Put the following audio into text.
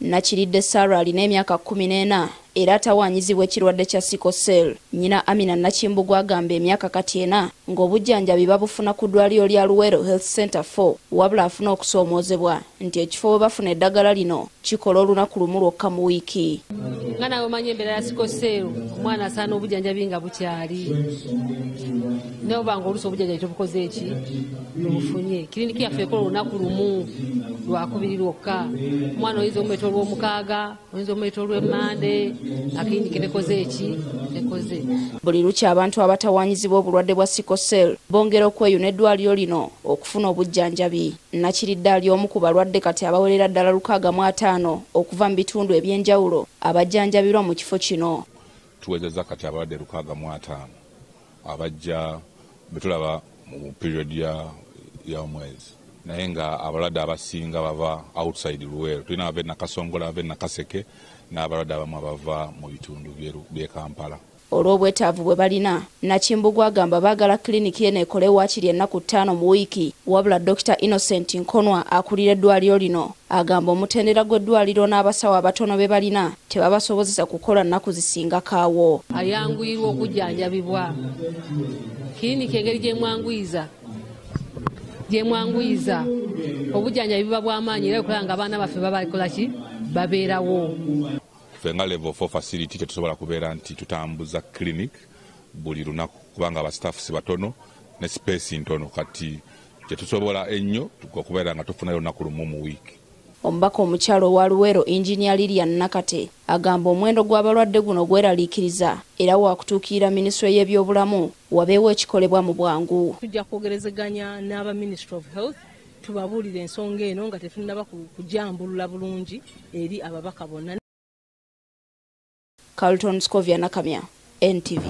Nakiridde Sarah alina emyaka 14 era atawanyizibwa ekirwadde kya sickle cell. Nnyina Amina Nakimbugwa agamba emyaka kati ena ng'obujjanjabi babufuna ku ddwaliro lya Luweero Health Center 4 wabula afuna okusoomoozebwa nti ekifo we bafuna eddagala lino kikola olunaku lumu lwokka mu wiiki. Nga nawe omanyi embeera ya sickle cell omwana asaana obujjanjabi nga bukyali. Naye obanga oluusi obujjanjabi tobukoze eki obufunye. Kiriniki yaffe ekola olunaku lumu lwakubiri lwokka. Omwana oyinza omuleta olw'omukaaga, oyinza omuleta olw'emmande, akiriniki tekoze eki tekoze. Buli lukya abantu abatawanyizibwa obulwadde bwa sickle cell bongera okweyuna eddwaliro lino okufuna obujjanjabi. Nakiridde ali omu ku balwadde kati abawerera ddala 65 okuva mu bitundu eby'enjawulo abajjanjabirwa mu kifo kino. Tuwezezza kati abalwadde 65 abajja betulaba mu period ya omwezi. Naye nga abalwadde abasinga bava outside Luweero. Tulina abava e Nakasongola, abava e Nakaseke n'abalwadde abamu abava mu bitundu by'e Kampala. Olw'obwetaavu bwe balina, Nakimbugwa agamba baagala kiriniki eno ekole waakiri ennaku 5 mu wiiki, wabula Dr. Innocent Nkonwa akulira eddwaliro lino agamba omutendera gw'eddwaliro n'abasawo abatono be balina tebabasobozesa kukola nnaku zisingako awo. Ayanguyirwa okujjanjabibwa. Kiriniki engeri gyemwanguyiza obujjanjabi buba bw'amaanyi era okukola nga abaana baffe babakola ki babeerawo. Fenga level 4 facility tetusobola kubeera nti tutambuza clinic buli lunaku kubanga abastaff si batono ne space ntono, kati tetusobola ennyo okubeera nga tufunayo olunaku lumu mu wiiki. Omubaka omukyalo wa Luweero Engineer Lilian Nakate agamba omuwendo gw'abalwadde guno gweraliikiriza era waakutuukirira minisitule y'ebyobulamu wabeewo ekikolebwa mu bwangu. Tujja kwogerezeganya n'aba Ministry of Health tubabuulira ensonga eno nga tetunnaba kujambulula bulungi eri ababaka bonna. Carlton Scovia Nakamya, NTV.